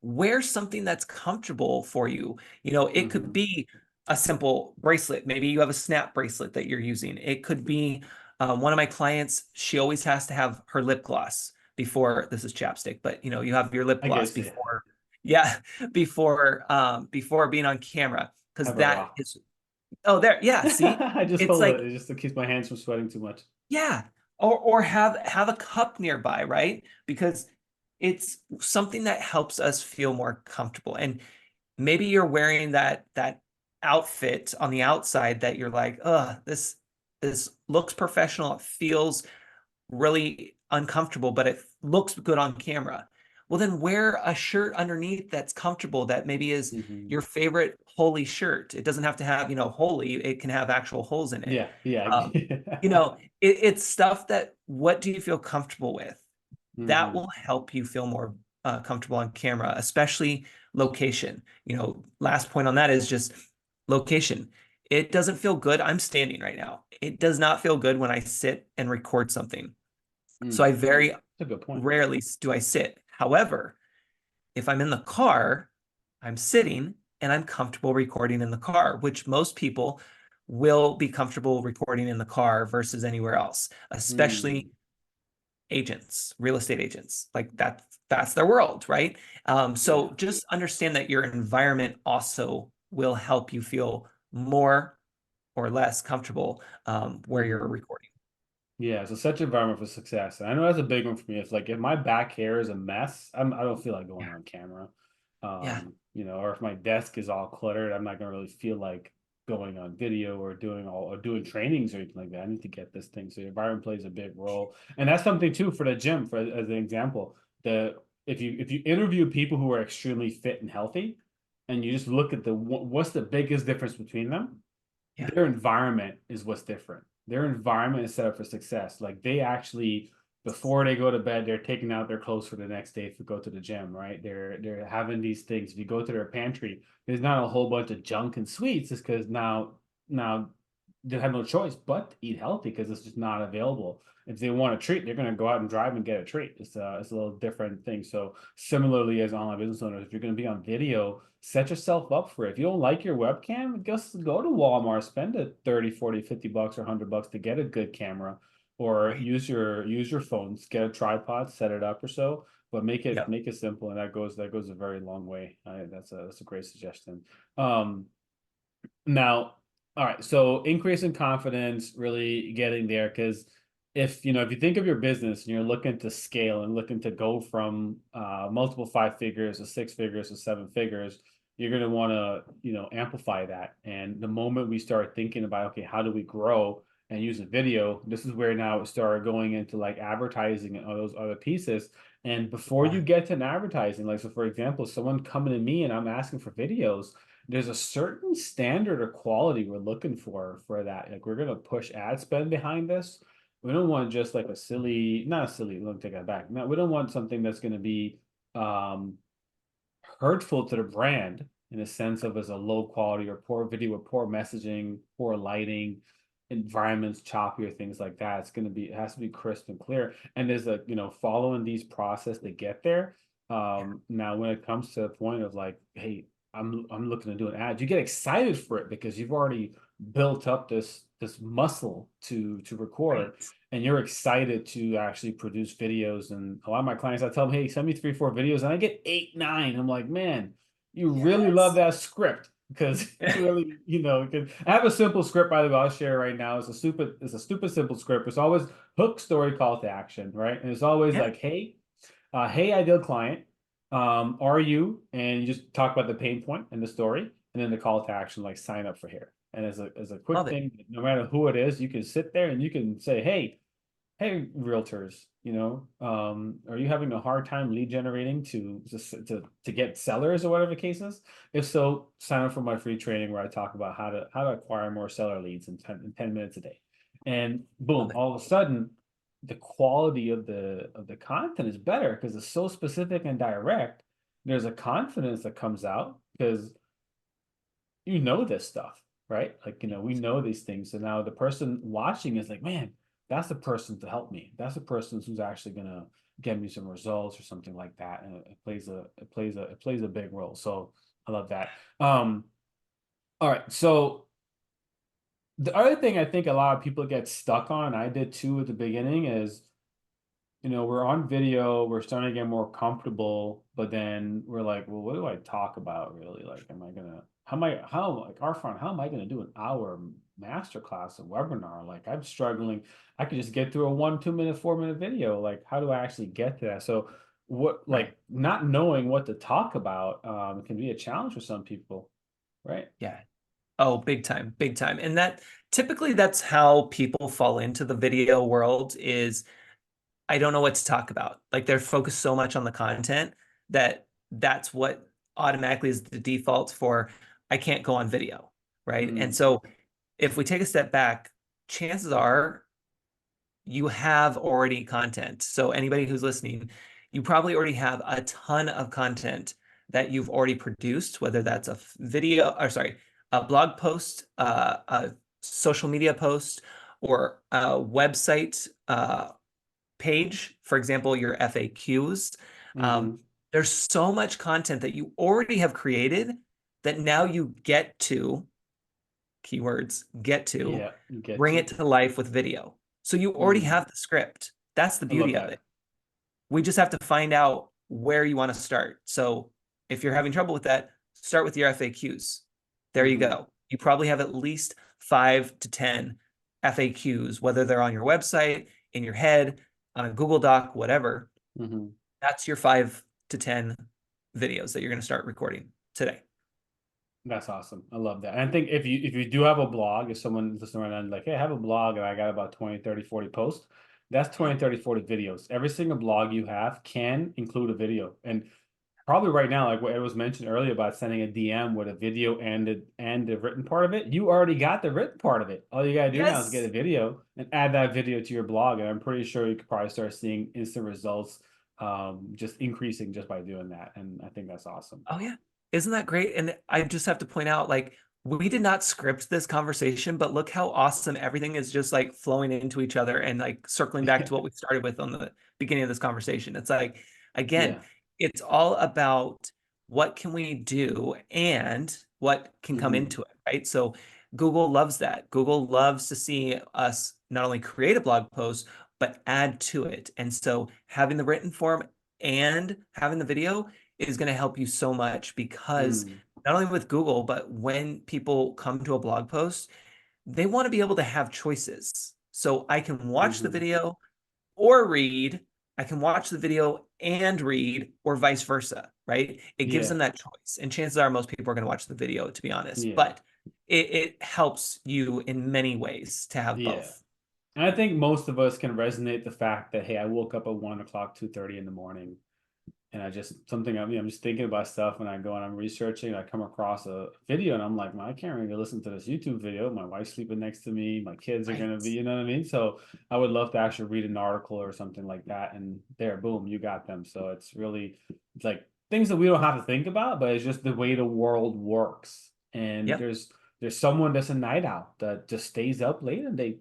wear something that's comfortable for you. It could Mhm. be a simple bracelet. Maybe you have a snap bracelet that you're using. It could be one of my clients, she always has to have her lip gloss before, this is chapstick, but you have your lip I gloss guess, yeah. before, yeah, before being on camera, because Have a that rock. is, oh, there, yeah, see, I just it's hold it. like, It just keeps my hands from sweating too much. yeah, or have a cup nearby, right? Because it's something that helps us feel more comfortable. And maybe you're wearing that outfit on the outside that you're like, this looks professional. It feels really uncomfortable, but it looks good on camera. Well, then wear a shirt underneath that's comfortable, that maybe is Mhm. your favorite holy shirt. It doesn't have to have, holy, it can have actual holes in it. Yeah, yeah. Um, it's stuff that, what do you feel comfortable with? That Mhm. will help you feel more comfortable on camera, especially location. Last point on that is just location. It doesn't feel good. I'm standing right now. It does not feel good when I sit and record something. So Mm. I very That's a good point. rarely do I sit. However, if I'm in the car, I'm sitting and I'm comfortable recording in the car, which most people will be comfortable recording in the car versus anywhere else, especially Mm. agents, real estate agents. Like that's their world, right? So Yeah. just understand that your environment also will help you feel more or less comfortable where you're Mhm. recording. Yeah, so such environment for success. And I know that's a big one for me. It's like if my back hair is a mess, I don't feel like going Yeah. on camera. Yeah. Or if my desk is all cluttered, I'm not gonna really feel like going on video or doing trainings or anything like that. I need to get this thing. So your environment plays a big role. And that's something too for the gym, for as an example. The if you interview people who are extremely fit and healthy, and you just look at what's the biggest difference between them, Yeah. their environment is what's different. Their environment is set up for success. Like they actually, before they go to bed, they're taking out their clothes for the next day to go to the gym, right? They're having these things. If you go to their pantry, there's not a whole bunch of junk and sweets. It's because now they have no choice but to eat healthy because it's just not available. If they want a treat, they're going to go out and drive and get a treat. It's a little different thing. So similarly, as online business owners, if you're going to be on video, set yourself up for it. If you don't like your webcam, just go to Walmart, spend a 30, 40, $50 or $100 to get a good camera, or Right. use your phones, get a tripod, set it up or so, but make it Yep. make it simple, and that goes a very long way. That's a great suggestion. Um, Now, all right, so increase in confidence, really getting there, because if you think of your business and you're looking to scale and looking to go from multiple five figures to six figures to seven figures, you're going to want to amplify that. And the moment we start thinking about, okay, how do we grow and use a video, this is where now it started going into like advertising and all those other pieces. And before Yeah. you get to an advertising, like so for example, someone coming to me and I'm asking for videos, there's a certain standard or quality we're looking for that. Like we're gonna push ad spend behind this. We don't want just like a silly, not a silly, let me take that back. No, we don't want something that's gonna be um hurtful to the brand in a sense of as a low quality or poor video or poor messaging, poor lighting, environments choppy or things like that. It has to be crisp and clear. And there's following these process to get there. Yeah. Now when it comes to the point of like, hey, I'm looking to do an ad. You get excited for it because you've already built up this muscle to record, Right. and you're excited to actually produce videos. And a lot of my clients, I tell them, hey, send me 3, 4 videos, and I get 8, 9. I'm like, man, you really love Yes. that script because really, I have a simple script, by the way, I'll share right now. It's a stupid simple script. It's always hook, story, call to action, right? And it's always Yeah. like, hey, ideal client, are you? And you just talk about the pain point in the story, and then the call to action, like sign up for here. And as a quick Love it. thing, no matter who it is, you can sit there and you can say, hey, realtors, are you having a hard time lead generating to get sellers or whatever the case is? If so, sign up for my free training where I talk about how to acquire more seller leads in 10 minutes a day. And boom, Love it. all of a sudden, the quality of the content is better because it's so specific and direct. There's a confidence that comes out because this stuff, right? Like, we know these things. So now the person watching is like, man, that's the person to help me. That's the person who's actually gonna get me some results or something like that. And it plays a big role. So I love that. All right. So the other thing I think a lot of people get stuck on, I did too at the beginning, is we're on video, we're starting to get more comfortable, but then we're like, well, what do I talk about really? Like, like Arfan, how am I gonna do an hour masterclass, a webinar? Like, I'm struggling. I could just get through a 1, 2 minute, 4 minute video. Like, how do I actually get to that? So, Right. not knowing what to talk about, can be a challenge for some people, right? Yeah. Oh, big time, big time. And that typically that's how people fall into the video world is I don't know what to talk about. Like they're focused so much on the content that that's what automatically is the default for I can't go on video, right? And Mm, so if we take a step back, chances are you have already content. So anybody who's listening, you probably already have a ton of content that you've already produced, whether that's a video or sorry, a blog post, a social media post, or a website page, for example, your FAQs. Um, mm-hmm. there's so much content that you already have created that now you get to, keywords, get to, Yeah, you get bring it to. to life with video. So you already Mm, have the script. That's the I love beauty of that. it. We just have to find out where you want to start. So if you're having trouble with that, start with your FAQs. There you Mm-hmm. go. You probably have at least 5 to 10 FAQs, whether they're on your website, in your head, on a Google Doc, whatever. Mm-hmm. That's your 5 to 10 videos that you're going to start recording today. That's awesome. I love that. And I think if you do have a blog, if someone's listening right now, like, hey, I have a blog and I got about 20, 30, 40 posts, that's Yeah. 20, 30, 40 videos. Every single blog you have can include a video. And probably right now, like what it was mentioned earlier about sending a DM with a video and the written part of it, you already got the written part of it. All you gotta do now is get a Yes. video and add that video to your blog. And I'm pretty sure you could probably start seeing instant results, just increasing just by doing that. And I think that's awesome. Oh yeah. Isn't that great? And I just have to point out, like, we did not script this conversation, but look how awesome everything is just like flowing into each other and like circling back to what we started with on the beginning of this conversation. It's like, again, Yeah. it's all about what can we do and what can come Hmm. into it, right? So Google loves that. Google loves to see us not only create a blog post, but add to it. And so having the written form and having the video is going to help you so much because Mm. not only with Google, but when people come to a blog post, they want to be able to have choices. So I can watch the Hmm. video or read, I can watch the video and read, or vice versa, right? It gives Yeah. them that choice. And chances are most people are going to watch the video, to be honest, Yeah. but it helps you in many ways to have Yeah. both. And I think most of us can resonate the fact that, hey, I woke up at 1 o'clock, 2:30 in the morning, and I'm just thinking about stuff when I go and I'm researching. I come across a video and I'm like, man, I can't really listen to this YouTube video. My wife's sleeping next to me. My kids are gonna be, Right. you know what I mean? So I would love to actually read an article or something like that. And there, boom, you got them. So it's like things that we don't have to think about, but it's just the way the world works. And Yep. there's someone that's a night owl that just stays up late and they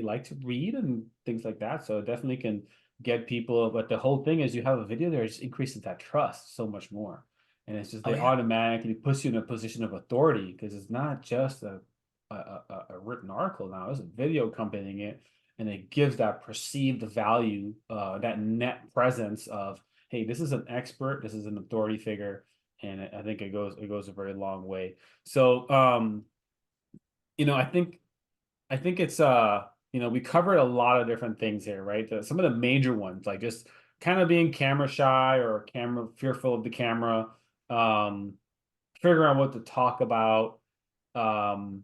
like to read and things like that. So it definitely can get people. But the whole thing is you have a video there, it just increases that trust so much more. and it's just Oh they yeah. automatically puts you in a position of authority because it's not just a written article now, it's a video accompanying it, and it gives that perceived value, that net presence of, hey, this is an expert, this is an authority figure, and I think it goes a very long way. So I think it's we covered a lot of different things here, right? Some of the major ones, like just kind of being camera shy or camera fearful of the camera, um, figuring out what to talk about. Um,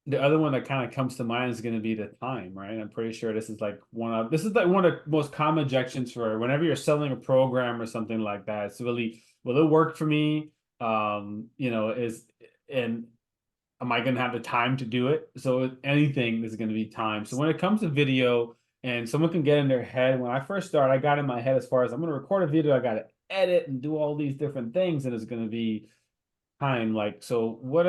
the other one that kind of comes to mind is going to be the time, right? I'm pretty sure this is like one of the most common objections for whenever you're selling a program or something like that. It's really, will it work for me? Is and am I going to have the time to do it? So anything is going to be time. So when it comes to video and someone can get in their head, when I first started, I got in my head as far as I'm going to record a video, I got to edit and do all these different things, and it's going to be time. Like, so what,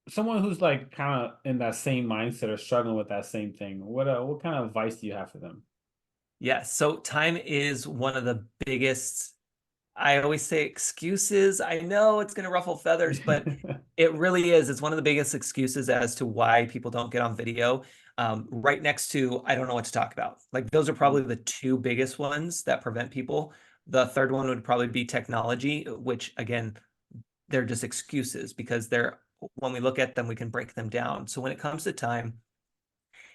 someone who's like kind of in that same mindset or struggling with that same thing, what kind of advice do you have for them? Yes. So time is one of the biggest, I always say excuses. I know it's going to ruffle feathers, but it really is. It's one of the biggest excuses as to why people don't get on video. Right next to, I don't know what to talk about. Like those are probably the two biggest ones that prevent people. The third one would probably be technology, which again, they're just excuses because when we look at them, we can break them down. So when it comes to time,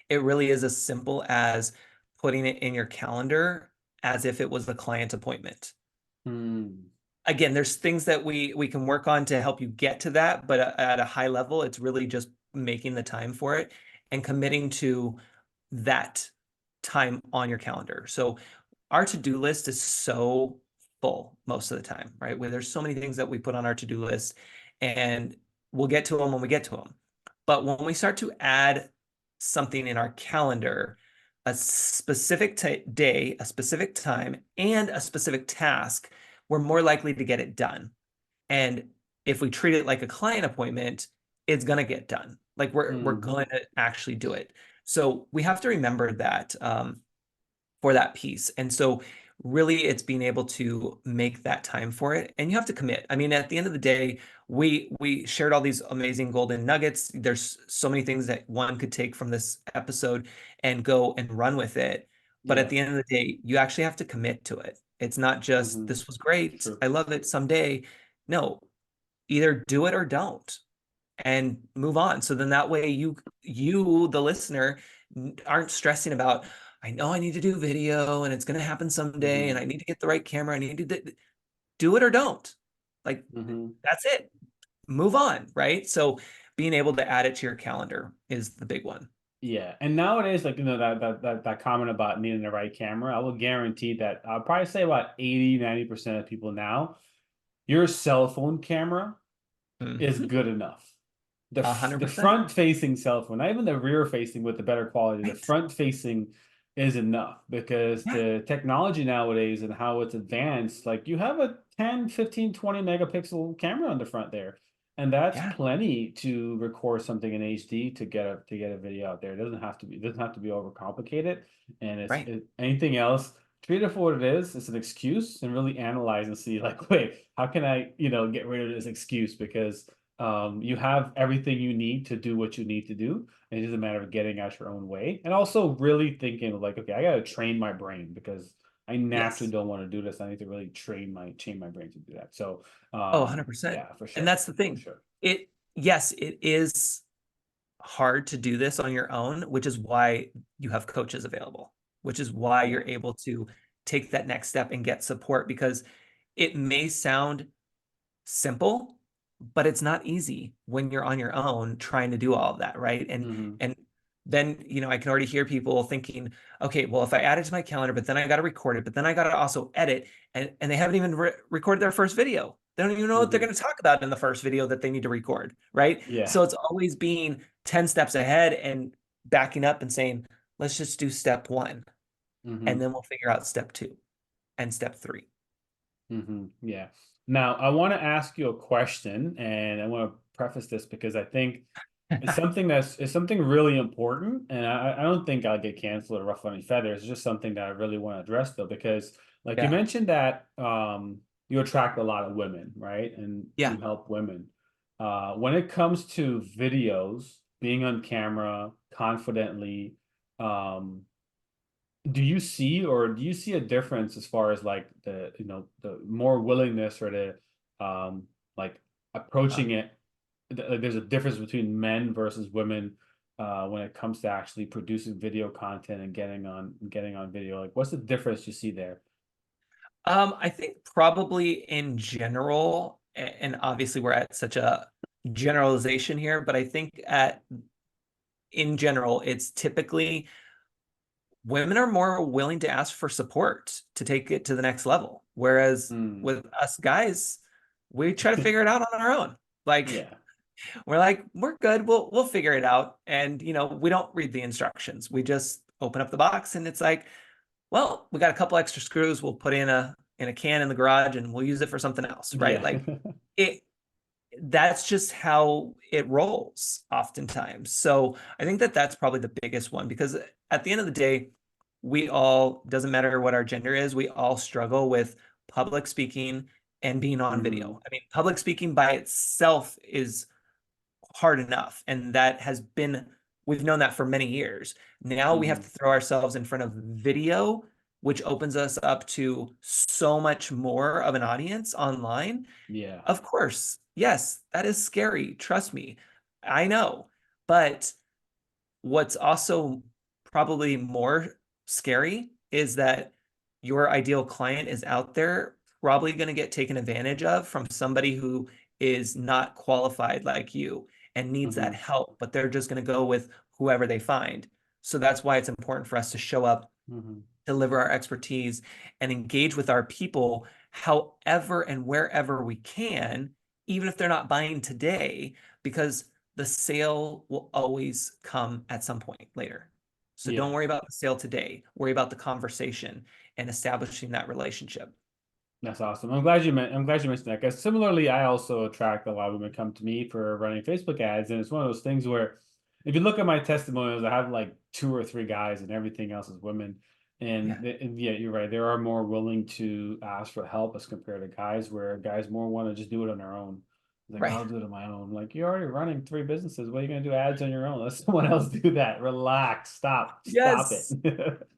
it really is as simple as putting it in your calendar as if it was a client appointment. Hmm. Again, there's things that we can work on to help you get to that, but at a high level, it's really just making the time for it and committing to that time on your calendar. So our to-do list is so full most of the time, right? Where there's so many things that we put on our to-do list, and we'll get to them when we get to them. But when we start to add something in our calendar, a specific day, a specific time, and a specific task, we're more likely to get it done. And if we treat it like a client appointment, it's going to get done. Like we're Hmm. going to actually do it. So we have to remember that for that piece. And so really it's being able to make that time for it, and you have to commit. I mean, at the end of the day, we shared all these amazing golden nuggets. There's so many things that one could take from this episode and go and run with it. But at Yeah. the end of the day, you actually have to commit to it. It's not just Hmm. this was great, True. I love it someday. No, either do it or don't and move on. So then that way you the listener aren't stressing about, I know I need to do video and it's going to happen someday and Hmm. I need to get the right camera. I need to do it or don't. Like Hmm. that's it. Move on, right? So being able to add it to your calendar is the big one. Yeah, and nowadays, like that comment about needing the right camera, I will guarantee that I'll probably say about 80-90% of people now, your cell phone camera is Mhm. good enough. The 100%. front facing cell phone, not even the rear facing with the better quality, the Right. front facing is enough because Yeah. the technology nowadays and how it's advanced, like you have a 10, 15, 20 megapixel camera on the front there. And that's Yeah. plenty to record something in HD to get a video out there. It doesn't have to be overcomplicated. And Right. anything else, treat it for what it is. It's an excuse, and really analyze and see like, wait, how can I, get rid of this excuse? Because you have everything you need to do what you need to do. And it doesn't matter of getting out your own way. And also really thinking like, okay, I got to train my brain because I naturally Yes. don't want to do this. I need to really train my brain to do that. So, Oh, 100%. yeah, for And sure. that's the For thing. sure. Yes, it is hard to do this on your own, which is why you have coaches available, which is why Yeah. you're able to take that next step and get support because it may sound simple, but it's not easy when you're on your own trying to do all of that, right? Hmm. And then, I can already hear people thinking, okay, well, if I add it to my calendar, but then I got to record it, but then I got to also edit, and they haven't even recorded their first video. They don't even know what they're Hmm. going to talk about in the first video that they need to record, right? Yeah. So it's always being 10 steps ahead and backing up and saying, let's just do step one, and Hmm. then we'll figure out step two and step three. Yeah. Now, I want to ask you a question, and I want to preface this because I think it's something really important, and I don't think I'll get canceled or ruffle any feathers. It's just something that I really want to address though, because like you Yeah. mentioned that you attract a lot of women, right? And Yeah. you help women. When it comes to videos, being on camera confidently, um, do you see a difference as far as like the, you know, the more willingness or the like Uh, approaching it? There's a difference between men versus women when it comes to actually producing video content and getting on video. Like, what's the difference you see there? I think probably in general, and obviously we're at such a generalization here, but I think at in general, it's typically women are more willing to ask for support to take it to the next level. Whereas Mm. with us guys, we try to figure it out on our own. Like Yeah. we're like, we're good, we'll figure it out. And we don't read the instructions. We just open up the box and it's like, well, we got a couple extra screws. We'll put in a can in the garage and we'll use it for something else, right? Yeah. Like it that's just how it rolls oftentimes. So I think that that's probably the biggest one because at the end of the day, we all, doesn't matter what our gender is, we all struggle with public speaking and being on Hmm. video. I mean, public speaking by itself is hard enough. And that has been, we've known that for many years. Now we have Hmm. to throw ourselves in front of video, which opens us up to so much more of an audience online. Yeah. Of course, yes, that is scary. Trust me. I know. But what's also probably more scary is that your ideal client is out there probably going to get taken advantage of from somebody who is not qualified like you and needs that Hmm. help, but they're just going to go with whoever they find. So that's why it's important for us to show up, Hmm. deliver our expertise, and engage with our people however and wherever we can, even if they're not buying today, because the sale will always come at some point later. So don't Yeah. worry about the sale today. Worry about the conversation and establishing that relationship. That's awesome. I'm glad you mentioned that because similarly, I also attract a lot of women come to me for running Facebook ads, and it's one of those things where if you look at my testimonials, I have like two or three guys, and everything else is women. Yeah. And yeah, you're right. They are more willing to ask for help as compared to guys, where guys more want to just do it on their own. Like, Right. I'll do it on my own. Like, you're already running three businesses. What are you gonna do ads on your own? Let someone else do that. Relax. Stop it. Yes.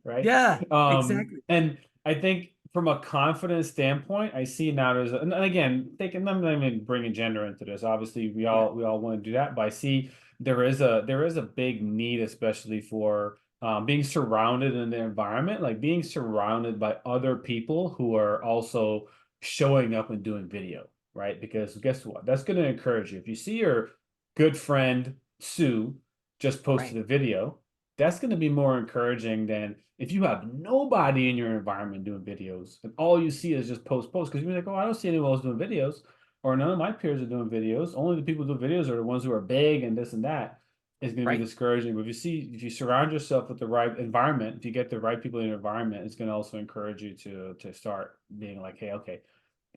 Right? Yeah, exactly. And I think from a confidence standpoint, I see now there's and again, taking them not even bringing gender into this. Obviously, Yeah. we all want to do that, but I see there is a big need, especially for being surrounded in the environment, like being surrounded by other people who are also showing up and doing video, right? Because guess what? That's going to encourage you. If you see your good friend Sue just posted Right. a video, that's going to be more encouraging than if you have nobody in your environment doing videos and all you see is just posts because you're like, oh, I don't see anyone else doing videos, or none of my peers are doing videos. Only the people who do videos are the ones who are big and this and that. Is going to be Right. discouraging. But if you surround yourself with the right environment, if you get the right people in your environment, it's going to also encourage you to start being like, hey, okay,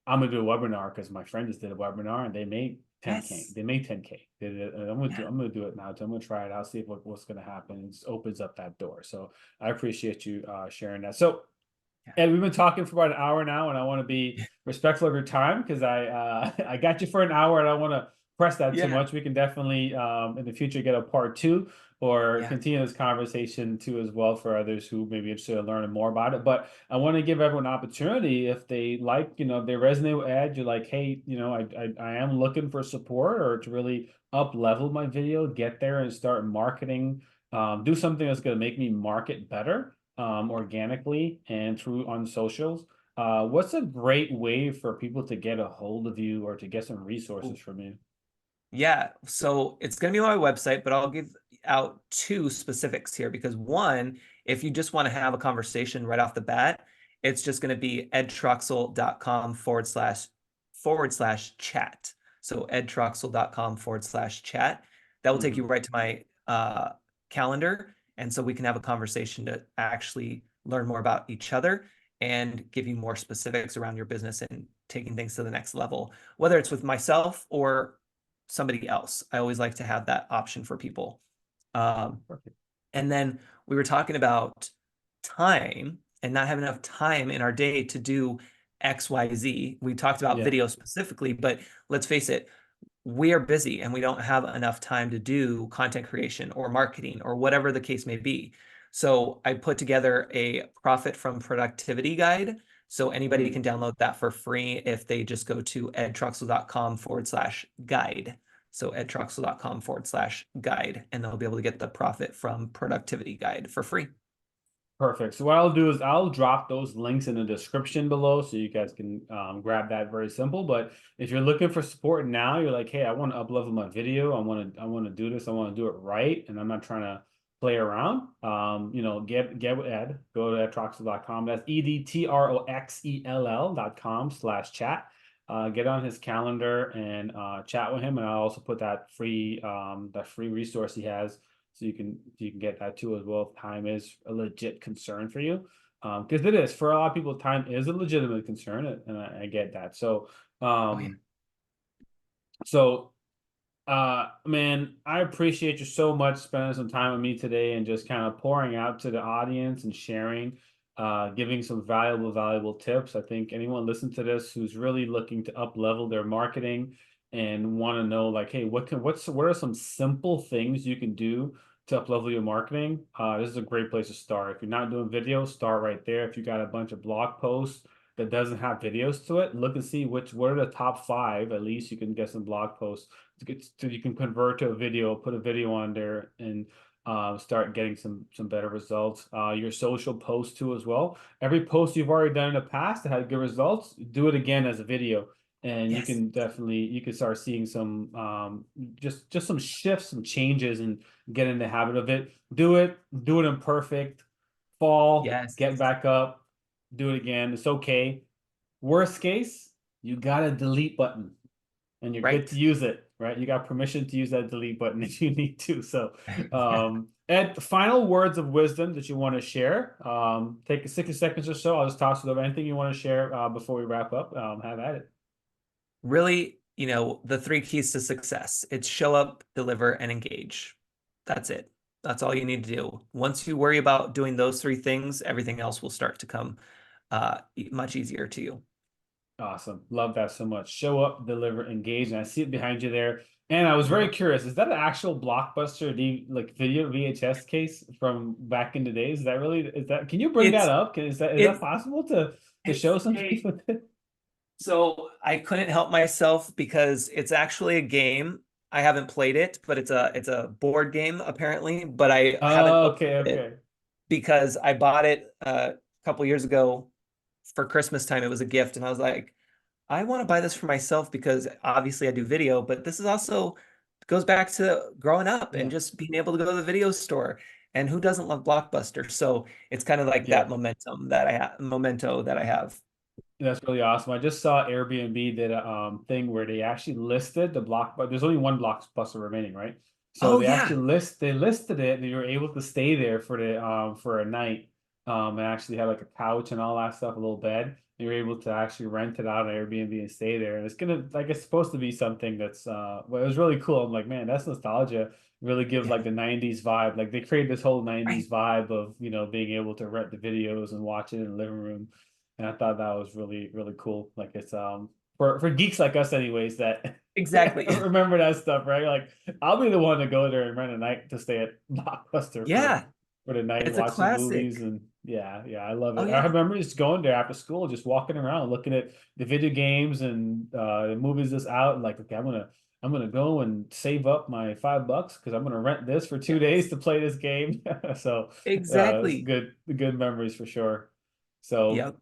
I'm gonna do a webinar because my friend just did a webinar and they made 10K. Yes. They made 10K. Yeah. I'm gonna do it now. So I'm gonna try it. I'll see what's gonna happen. It opens up that door. So I appreciate you sharing that. So Yeah. and we've been talking for about an hour now, and I want to be respectful of your time because I got you for an hour, and I want to press that too Yeah. much. We can definitely in the future get a part two or Yeah. continue this conversation too as well for others who may be interested in learning more about it. But I want to give everyone an opportunity if they like, you know, if they resonate with Ed, you're like, hey, you know, I am looking for support or to really up level my video, get there and start marketing, do something that's going to make me market better organically and through on socials. What's a great way for people to get a hold of you or to get some resources from you? Yeah, so it's going to be on my website, but I'll give out two specifics here because one, if you just want to have a conversation right off the bat, it's just going to be edtroxell.com forward slash chat. So edtroxell.com forward slash chat. That will take you Hmm. right to my calendar. And so we can have a conversation to actually learn more about each other and give you more specifics around your business and taking things to the next level, whether it's with myself or somebody else. I always like to have that option for people. Um, Perfect. and then we were talking about time and not having enough time in our day to do XYZ. We talked about Yeah. video specifically, but let's face it, we are busy and we don't have enough time to do content creation or marketing or whatever the case may be. So I put together a profit from productivity guide. So anybody Mm. can download that for free if they just go to edtroxell.com/guide. So edtroxell.com/guide, and they'll be able to get the profit from productivity guide for free. Perfect. So what I'll do is I'll drop those links in the description below so you guys can grab that. Very simple. But if you're looking for support now, you're like, hey, I want to up-level my video. I want to do this. I want to do it right, and I'm not trying to play around. Get with Ed. Go to edtroxell.com. That's edtroxell.com/chat. Get on his calendar and chat with him, and I'll also put that free resource he has so you can get that too as well if time is a legit concern for you, because it is for a lot of people. Time is a legitimate concern, and I get that. So Oh yeah. um so man, I appreciate you so much spending some time with me today and just kind of pouring out to the audience and sharing, giving some valuable tips. I think anyone listen to this who's really looking to up level their marketing and want to know like, hey, what are some simple things you can do to up level your marketing? This is a great place to start. If you're not doing video, start right there. If you got a bunch of blog posts that doesn't have videos to it, look and see what are the top five. At least you can get some blog posts so you can convert to a video, put a video on there, and start getting some better results. Your social posts too as well. Every post you've already done in the past that had good results, do it again as a video, and Yes. you can start seeing some just some shifts, some changes, and get in the habit of it. Do it imperfect, fall, Yes. get back up, do it again. It's okay. Worst case, you got a delete button and you're good to Right. use it, right? You got permission to use that delete button if you need to. So, Yeah. Ed, final words of wisdom that you want to share. Take 60 seconds or so. I'll just toss it over. Anything you want to share before we wrap up? Have at it. Really, the three keys to success. It's show up, deliver, and engage. That's it. That's all you need to do. Once you worry about doing those three things, everything else will start to come much easier to you. Awesome. Love that so much. Show up, deliver, engage. And I see it behind you there. And I was very Mhm. curious, is that an actual Blockbuster like video VHS case from back in the days? Can you bring that It's up? Is that it possible to it's show something a with it? so I couldn't help myself because it's actually a game. I haven't played it, but it's a board game apparently, but I haven't Oh, opened okay, it okay. because I bought it a couple years ago for Christmas time. It was a gift, and I was like, I want to buy this for myself because obviously I do video, but this is also goes back to growing up and Yeah. just being able to go to the video store. And who doesn't love Blockbuster? So it's kind of like Yeah. that memento that I have. That's really awesome. I just saw Airbnb did a thing where they actually listed the block, but there's only one Blockbuster remaining, right? So Oh yeah. they listed it, and you were able to stay there for a night, and actually have like a couch and all that stuff, a little bed. You're able to actually rent it out on Airbnb and stay there. And it's gonna like it's supposed to be something that's well, it was really cool. I'm like, man, that's nostalgia. Really gives Yeah. like the 90s vibe. Like they created this whole Right. 90s vibe of, being able to rent the videos and watch it in the living room. And I thought that was really cool. Like it's for geeks like us anyways that Exactly. remember that stuff, right? Like I'll be the one to go there and rent a night to stay at Blockbuster Yeah. for the night, It's a watch some movies, classic. and yeah, I love Oh it. I yeah. remember just going there after school, just walking around, looking at the video games and the movies that's out, and like, okay, I'm gonna go and save up my $5 because I'm gonna rent this for 2 days Yes. to play this game. So it's Exactly. good memories for sure. So Yep.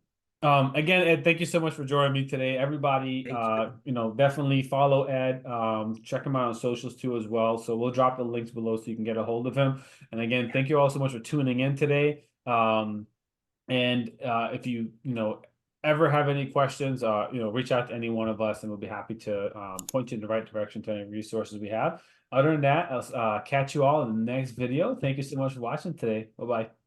again, Ed, thank you so much for joining me today. Everybody, Thank you. definitely follow Ed. Check him out on socials too as well. So we'll drop the links below so you can get a hold of him. And again, thank you all so much for tuning in today. And if you ever have any questions, reach out to any one of us, and we'll be happy to point you in the right direction to any resources we have. Other than that, I'll catch you all in the next video. Thank you so much for watching today. Bye bye.